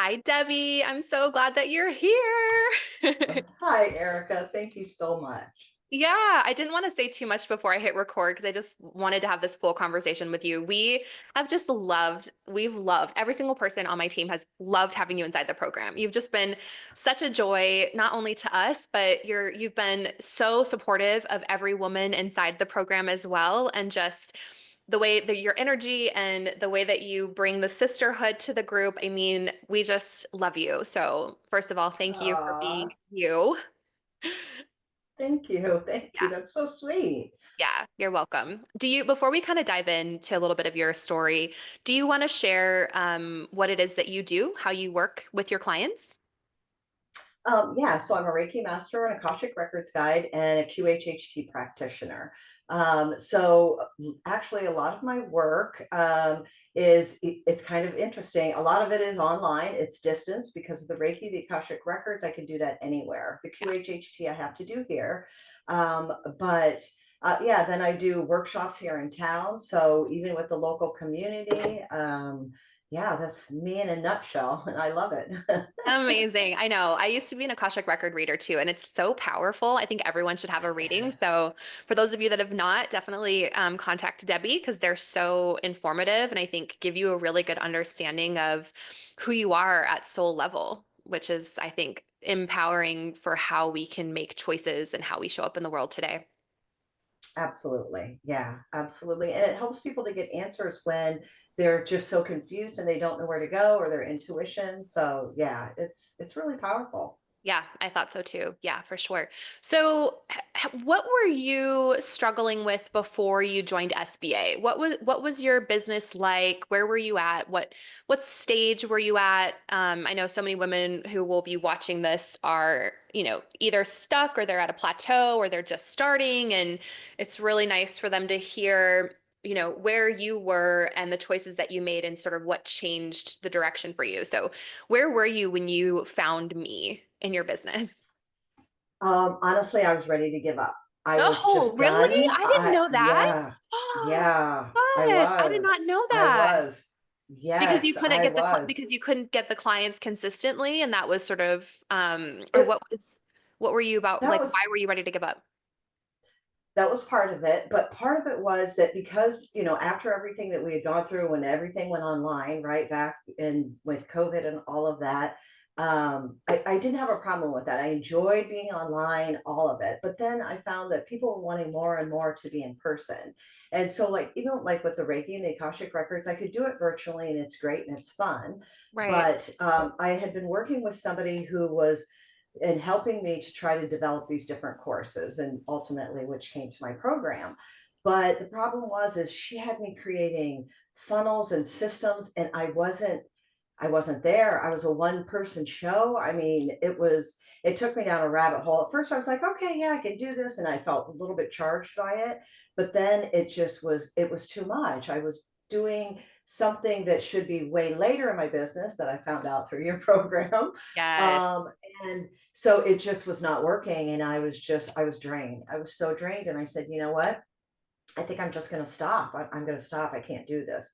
Hi, Debbie. I'm so glad that you're here. Hi, Erica. Thank you so much. Yeah, I didn't want to say too much before I hit record because I just wanted to have this full conversation with you. We've loved, every single person on my team has loved having you inside the program. You've just been such a joy, not only to us, but you've been so supportive of every woman inside the program as well. And just the way that your energy and the way that you bring the sisterhood to the group. I mean, we just love you. So, first of all, thank you for being Aw, you. thank you. Thank you. Yeah. That's so sweet. Yeah, you're welcome. Before we kind of dive into a little bit of your story, do you want to share what it is that you do, how you work with your clients? Yeah, so I'm a Reiki Master, an Akashic Records guide, and a QHHT practitioner. Actually, a lot of my work it's kind of interesting. A lot of it is online. It's distance because of the Reiki, the Akashic Records. I can do that anywhere. The Yeah. QHHT I have to do here, but. Yeah, then I do workshops here in town. So even with the local community, yeah, that's me in a nutshell, and I love it. Amazing. I know. I used to be an Akashic record reader too, and it's so powerful. I think everyone should have a reading. Yes. So, for those of you that have not, definitely contact Debbie because they're so informative and I think give you a really good understanding of who you are at soul level, which is, I think, empowering for how we can make choices and how we show up in the world today. Absolutely. Yeah, absolutely. And it helps people to get answers when they're just so confused and they don't know where to go or their intuition. So yeah, it's really powerful. Yeah, I thought so too. Yeah, for sure. So, what were you struggling with before you joined SBA? What was your business like? Where were you at? What stage were you at? I know so many women who will be watching this are, either stuck or they're at a plateau or they're just starting, and it's really nice for them to hear, where you were and the choices that you made and sort of what changed the direction for you. So, where were you when you found me in your business? Honestly, I was ready to give up. I was Oh, just really? done. I didn't know that. Yeah, yeah, Gosh, I did not know I that. was. Yes, I was. Because you couldn't get the clients consistently, and that was sort of or It what were you about, that like, was why were you ready to give up? That was part of it, but part of it was that because, after everything that we had gone through when everything went online, right back in with COVID and all of that, I didn't have a problem with that. I enjoyed being online, all of it. But then I found that people were wanting more and more to be in person. And so, like, even like with the Reiki and the Akashic Records, I could do it virtually and it's great and it's fun. Right. But I had been working with somebody who was and helping me to try to develop these different courses and ultimately which came to my program. But the problem was is she had me creating funnels and systems and I wasn't there. I was a one person show. I mean, it took me down a rabbit hole. At first I was like, okay, yeah, I can do this. And I felt a little bit charged by it. But then it was too much. I was doing something that should be way later in my business that I found out through your program. Yes. Um, and so it just was not working. And I was drained. I was so drained. And I said, you know what? I think I'm just going to stop. I'm going to stop. I can't do this.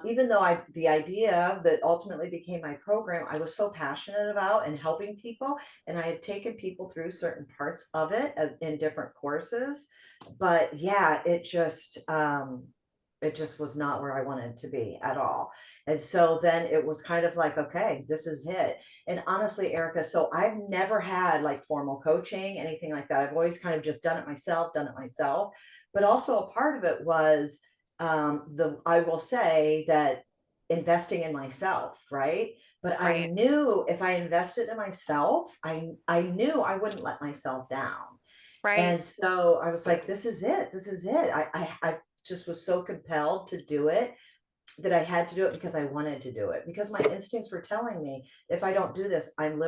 Even though the idea that ultimately became my program, I was so passionate about and helping people, and I had taken people through certain parts of it as in different courses. But yeah, it just was not where I wanted to be at all. And so then it was kind of like, okay, this is it. And honestly, Erica, so I've never had like formal coaching, anything like that. I've always kind of just done it myself. But also a part of it was the I will say that investing in myself, right? But I Right. knew if I invested in myself, I knew I wouldn't let myself down. Right. And so I was like, this is it. This is it. I just was so compelled to do it that I had to do it because I wanted to do it because my instincts were telling me if I don't do this, I'm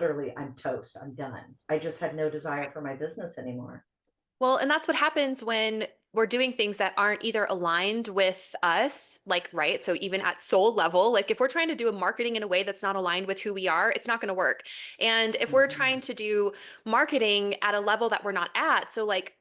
toast. I'm done. I just had no desire for my business anymore. Well, and that's what happens when we're doing things that aren't either aligned with us, like, right? So even at soul level, like if we're trying to do a marketing in a way that's not aligned with who we are, it's not going to work. And if we're Mhm. trying to do marketing at a level that we're not at, so like,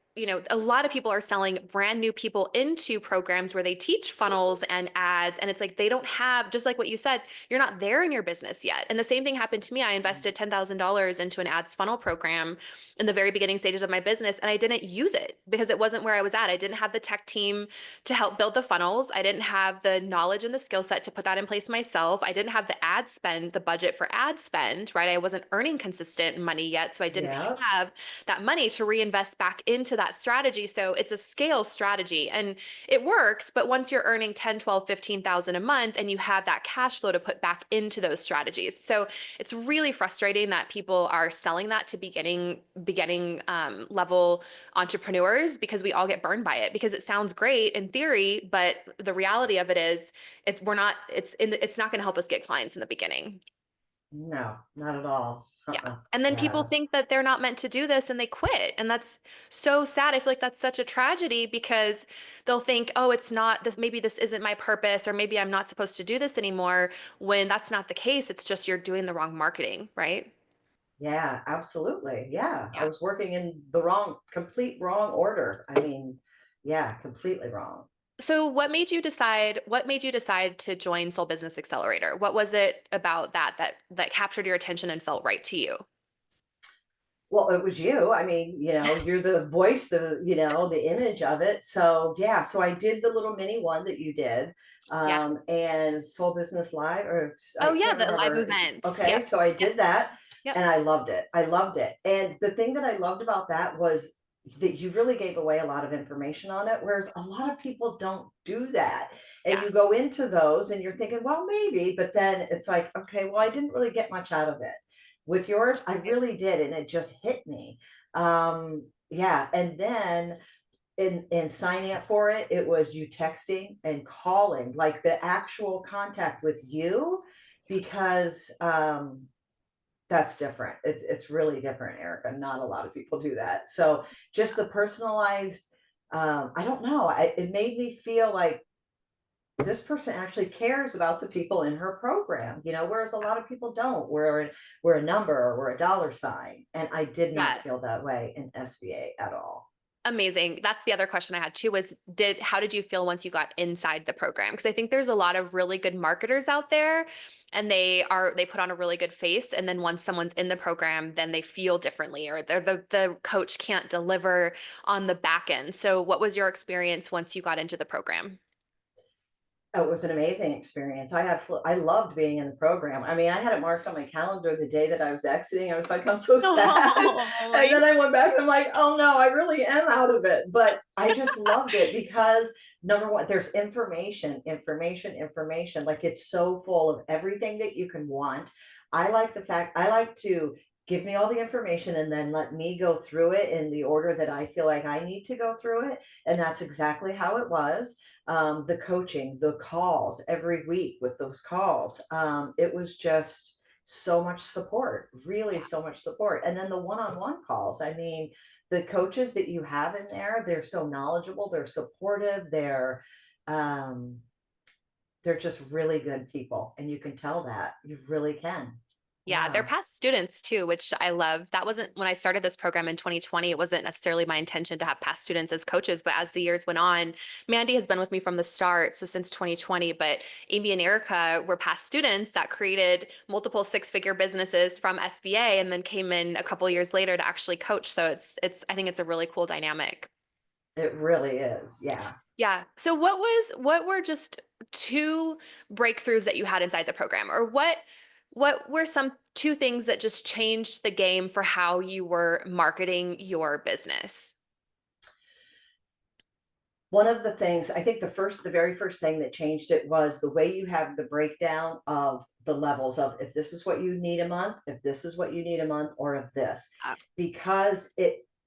a lot of people are selling brand new people into programs where they teach funnels and ads. And it's like, they don't have, just like what you said, you're not there in your business yet. And the same thing happened to me. I invested $10,000 into an ads funnel program in the very beginning stages of my business, and I didn't use it because it wasn't where I was at. I didn't have the tech team to help build the funnels. I didn't have the knowledge and the skill set to put that in place myself. I didn't have the ad spend, the budget for ad spend, right? I wasn't earning consistent money yet. So I didn't Yeah. have that money to reinvest back into that strategy. So it's a scale strategy and it works. But once you're earning 10, 12, 15,000 a month and you have that cash flow to put back into those strategies. So it's really frustrating that people are selling that to beginning level entrepreneurs, because we all get burned by it because it sounds great in theory, but the reality of it is it's not going to help us get clients in the beginning. No, not at all. Yeah. Uh-uh. And then people Yeah. think that they're not meant to do this and they quit. And that's so sad. I feel like that's such a tragedy because they'll think, oh, it's not this, maybe this isn't my purpose, or maybe I'm not supposed to do this anymore, when that's not the case. It's just you're doing the wrong marketing, right? Yeah, absolutely. Yeah. I Yeah. was working in the complete wrong order. I mean, yeah, completely wrong. So what made you decide to join Soul Business Accelerator? What was it about that captured your attention and felt right to you? Well, it was you. I mean, you're the voice, the image of it. So yeah, so I did the little mini one that you did, Yeah. and Soul Business Live, or I Oh yeah, can't the live remember. events. Okay, Yep. so I Yep. did that, Yep. and I loved it. I loved it. And the thing that I loved about that was that you really gave away a lot of information on it, whereas a lot of people don't do that. And Yeah. you go into those and you're thinking, well, maybe, but then it's like, okay, well, I didn't really get much out of it. With yours, I really did, and it just hit me. Yeah, and then in signing up for it, it was you texting and calling, like the actual contact with you, because that's different. It's really different, Erica. Not a lot of people do that. So just the personalized, I don't know. It made me feel like this person actually cares about the people in her program, whereas a lot of people don't. We're a number, or we're a dollar sign. And I did not feel Yes. that way in SBA at all. Amazing. That's the other question I had too, was how did you feel once you got inside the program? Because I think there's a lot of really good marketers out there and they put on a really good face, and then once someone's in the program, then they feel differently, or the coach can't deliver on the back end. So what was your experience once you got into the program? Oh, it was an amazing experience. I loved being in the program. I mean, I had it marked on my calendar the day that I was exiting. I was like, I'm so sad. Oh, And then I went back and I'm like, oh no, I really am out of it. But I just loved it because number one, there's information, information, information. Like it's so full of everything that you can want. I like to give me all the information and then let me go through it in the order that I feel like I need to go through it. And that's exactly how it was. The coaching, the calls every week with those calls. It was just so much support, really so much support. And then the one-on-one calls. I mean, the coaches that you have in there, they're so knowledgeable, they're supportive, um, they're just really good people. And you can tell that. You really can. Yeah, they're Yeah. past students too, which I love. That wasn't when I started this program in 2020. It wasn't necessarily my intention to have past students as coaches, but as the years went on, Mandy has been with me from the start, so since 2020. But Amy and Erica were past students that created multiple six-figure businesses from SBA and then came in a couple years later to actually coach. So it's I think it's a really cool dynamic. It really is. Yeah. Yeah. So what were just two breakthroughs that you had inside the program, or what were some two things that just changed the game for how you were marketing your business? One of the things, I think the very first thing that changed it was the way you have the breakdown of the levels of, if this is what you need a month, if this is what you need a month, or if this, Uh, because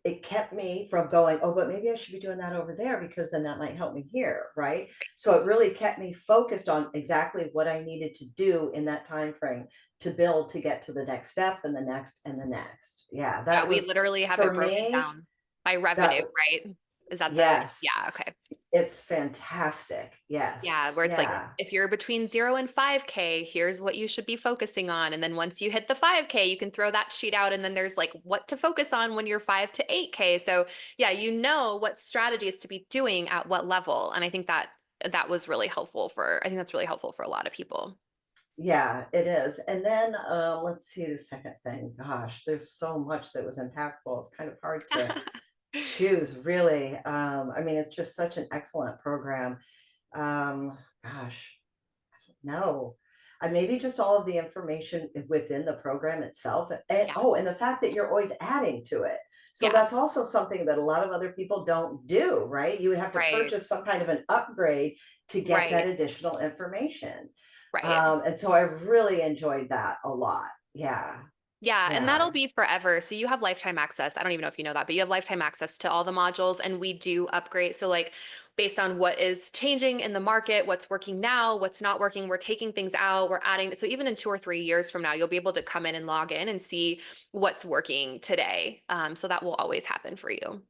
it kept me from going, oh, but maybe I should be doing that over there because then that might help me here, right? So it really kept me focused on exactly what I needed to do in that time frame to build to get to the next step and the next and the next. Yeah, yeah, that we was literally have it for broken me. down by revenue, That right? Is that the, yeah, Yes. okay. It's fantastic. Yeah, Yes. where it's like, Yeah. if you're between 0 and 5K, here's what you should be focusing on. And then once you hit the 5K, you can throw that sheet out and then there's like what to focus on when you're 5 to 8K. So yeah, you know what strategies to be doing at what level. And I think that was really helpful I think that's really helpful for a lot of people. Yeah, it is. And then let's see the second thing. Gosh, there's so much that was impactful. It's kind of hard to choose, really. I mean, it's just such an excellent program. Gosh, no. Maybe just all of the information within the program itself. And Yeah. oh, and the fact that you're always adding to it. So Yeah. that's also something that a lot of other people don't do, right? You would have to Right. purchase some kind of an upgrade to get that Right. additional information. Right. And so I really enjoyed that a lot. Yeah. Yeah, and Yeah. that'll be forever. So you have lifetime access. I don't even know if you know that, but you have lifetime access to all the modules and we do upgrade. So like based on what is changing in the market, what's working now, what's not working, we're taking things out, we're adding. So even in 2 or 3 years from now, you'll be able to come in and log in and see what's working today. So that will always happen for you.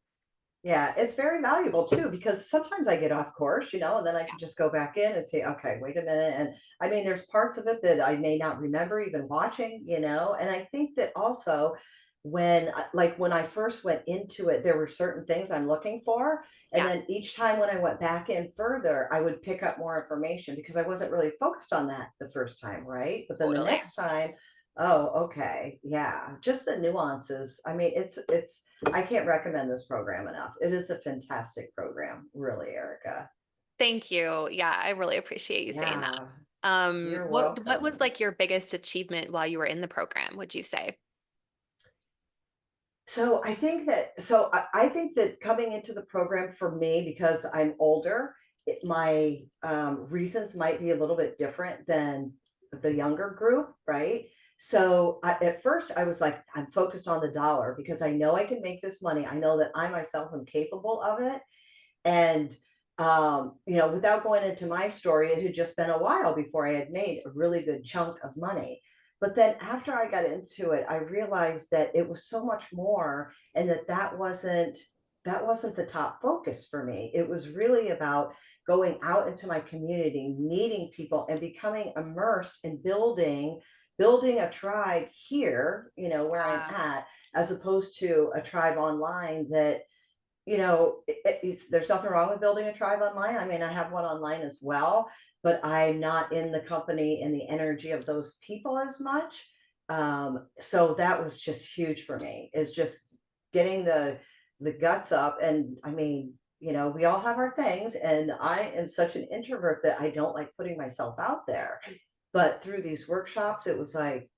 Yeah, it's very valuable too, because sometimes I get off course, and then I Yeah. can just go back in and say, okay, wait a minute. And I mean, there's parts of it that I may not remember even watching. And I think that also like when I first went into it, there were certain things I'm looking for. And Yeah, then each time when I went back in further, I would pick up more information because I wasn't really focused on that the first time, right? But then the totally. next time, oh, okay, yeah, just the nuances. I mean, it's I can't recommend this program enough. It is a fantastic program, really, Erica. Thank you. Yeah, I really appreciate you saying that. Yeah, you're What was welcome. like your biggest achievement while you were in the program, would you say? So I think that coming into the program for me, because I'm older, my reasons might be a little bit different than the younger group, right? So at first I was like, I'm focused on the dollar because I know I can make this money. I know that I myself am capable of it. And, without going into my story, it had just been a while before I had made a really good chunk of money. But then after I got into it, I realized that it was so much more and that wasn't the top focus for me. It was really about going out into my community, meeting people and becoming immersed in building a tribe here, where I'm Yeah. at, as opposed to a tribe online that there's nothing wrong with building a tribe online. I mean, I have one online as well, but I'm not in the company and the energy of those people as much. So that was just huge for me, is just getting the guts up. And I mean, we all have our things, and I am such an introvert that I don't like putting myself out there. But through these workshops, it was like,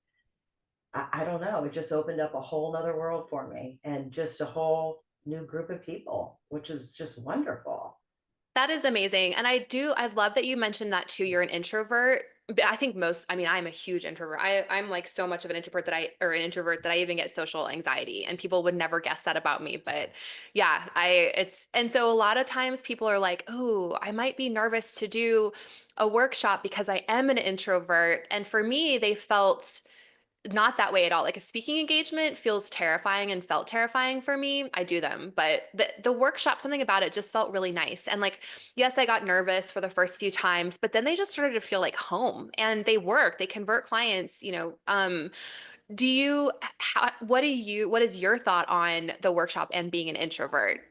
I don't know, it just opened up a whole nother world for me and just a whole new group of people, which is just wonderful. That is amazing. And I love that you mentioned that too. You're an introvert. But I mean, I'm a huge introvert. I'm like so much of an introvert or an introvert that I even get social anxiety and people would never guess that about me. But yeah, and so a lot of times people are like, oh, I might be nervous to do a workshop because I am an introvert. And for me, they felt not that way at all. Like a speaking engagement feels terrifying and felt terrifying for me. I do them, but the workshop, something about it just felt really nice. And like, yes, I got nervous for the first few times, but then they just started to feel like home and they work, they convert clients. Do you, what is your thought on the workshop and being an introvert?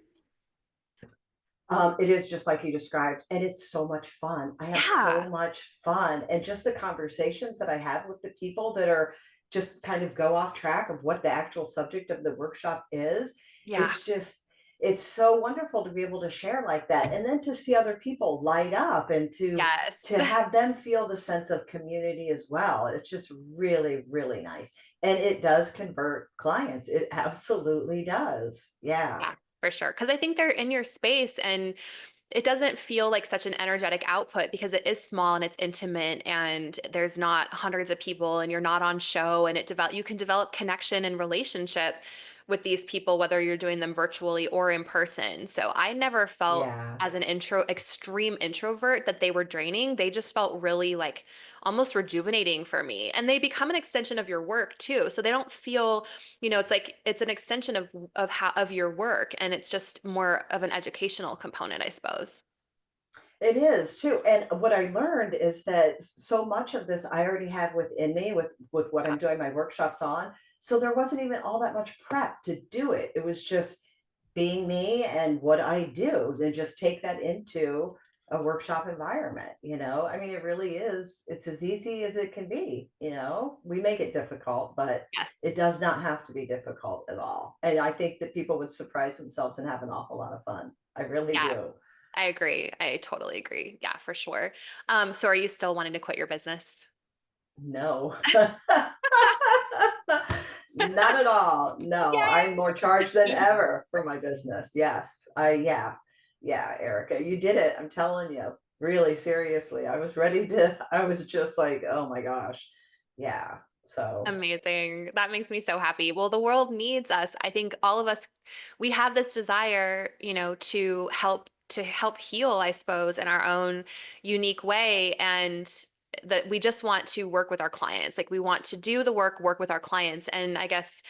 It is just like you described, and it's so much fun. I have Yeah. so much fun, and just the conversations that I have with the people that are just kind of go off track of what the actual subject of the workshop is. Yeah. It's so wonderful to be able to share like that, and then to see other people light up and to Yes. to have them feel the sense of community as well. It's just really, really nice, and it does convert clients. It absolutely does. Yeah. Yeah, for sure. Because I think they're in your space and it doesn't feel like such an energetic output because it is small and it's intimate and there's not hundreds of people and you're not on show and you can develop connection and relationship with these people whether you're doing them virtually or in person. So I never felt Yeah. as an extreme introvert that they were draining. They just felt really like almost rejuvenating for me. And they become an extension of your work too. So they don't feel, it's like it's an extension of your work and it's just more of an educational component, I suppose. It is too. And what I learned is that so much of this I already have within me with what Yeah. I'm doing my workshops on. So there wasn't even all that much prep to do it. It was just being me and what I do, and just take that into a workshop environment, you know? I mean, it really is, it's as easy as it can be, you know? We make it difficult, but Yes. it does not have to be difficult at all. And I think that people would surprise themselves and have an awful lot of fun. I really Yeah. do. I agree. I totally agree. Yeah, for sure. So are you still wanting to quit your business? No. Not at all. No, I'm more charged than Yay! ever for my business. Yes. Yeah. Yeah, Erica, you did it. I'm telling you. Really, seriously. I was just like, oh my gosh. Yeah. So Amazing. That makes me so happy. Well, the world needs us. I think all of us, we have this desire, to help heal, I suppose, in our own unique way. And that we just want to work with our clients. Like we want to do the work with our clients. And I guess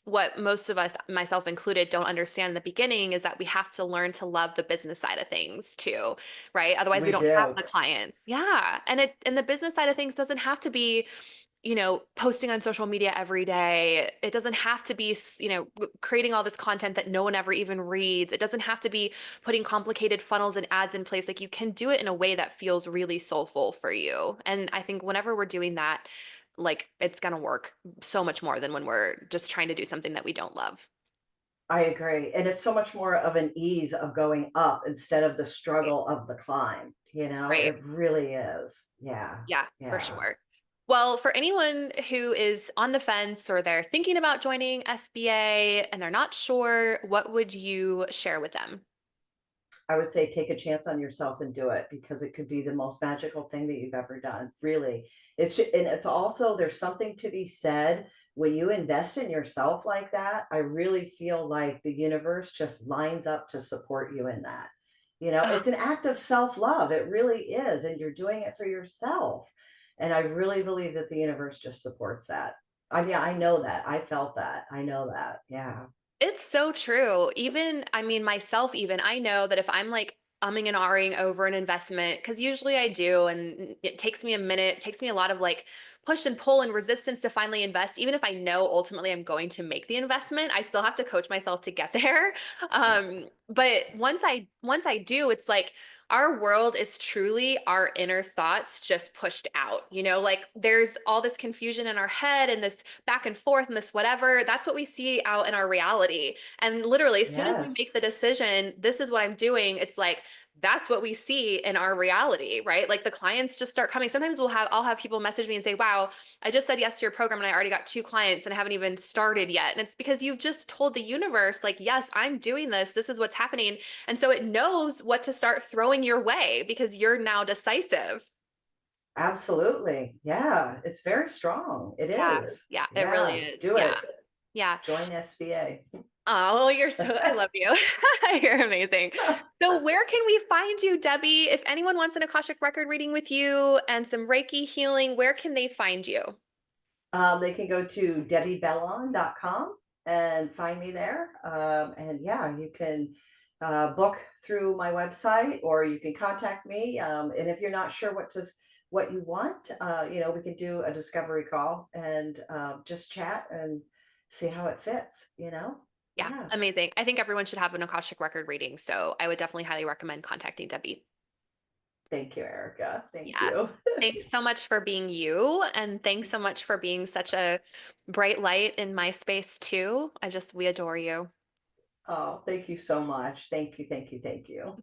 what most of us, myself included, don't understand in the beginning is that we have to learn to love the business side of things too, right? Otherwise we we don't have do. the clients. Yeah. And the business side of things doesn't have to be posting on social media every day. It doesn't have to be, creating all this content that no one ever even reads. It doesn't have to be putting complicated funnels and ads in place. Like you can do it in a way that feels really soulful for you. And I think whenever we're doing that, like it's going to work so much more than when we're just trying to do something that we don't love. I agree. And it's so much more of an ease of going up instead of the Right. struggle of the climb. You know, Right. it really is. Yeah. Yeah, for Yeah. sure. Well, for anyone who is on the fence or they're thinking about joining SBA and they're not sure, what would you share with them? I would say take a chance on yourself and do it, because it could be the most magical thing that you've ever done. Really. And it's also, there's something to be said when you invest in yourself like that. I really feel like the universe just lines up to support you in that. You know, Oh, it's an act of self-love. It really is. And you're doing it for yourself. And I really believe that the universe just supports that. I mean, I know that. I felt that. I know that. Yeah. it's so true. Even, I mean, myself, even, I know that if I'm like umming and ahhing over an investment, because usually I do, and it takes me a minute, it takes me a lot of like push and pull and resistance to finally invest. Even if I know ultimately I'm going to make the investment, I still have to coach myself to get there. But once I do, it's like our world is truly our inner thoughts just pushed out. Like there's all this confusion in our head and this back and forth and this whatever. That's what we see out in our reality. And literally, as soon as we make the Yes. decision, this is what I'm doing, it's like that's what we see in our reality, right? Like the clients just start coming. Sometimes I'll have people message me and say, "Wow, I just said yes to your program and I already got 2 clients and I haven't even started yet." And it's because you've just told the universe, like, "Yes, I'm doing this. This is what's happening." And so it knows what to start throwing your way because you're now decisive. Absolutely. Yeah, it's very strong. It Yeah. is. Yeah, it really Yeah, is. do Yeah. it. Yeah. Join SBA. Oh, well, I love you. You're amazing. So where can we find you, Debbie? If anyone wants an Akashic record reading with you and some Reiki healing, where can they find you? They can go to debbiebellon.com and find me there. And yeah, you can book through my website, or you can contact me. And if you're not sure what you want, we can do a discovery call and just chat and see how it fits, you know? Yeah, Yeah. amazing. I think everyone should have an Akashic record reading, so I would definitely highly recommend contacting Debbie. Thank you, Erica. Thank Yeah. you. Thanks so much for being you, and thanks so much for being such a bright light in my space too. We adore you. Oh, thank you so much. Thank you. Thank you. Thank you.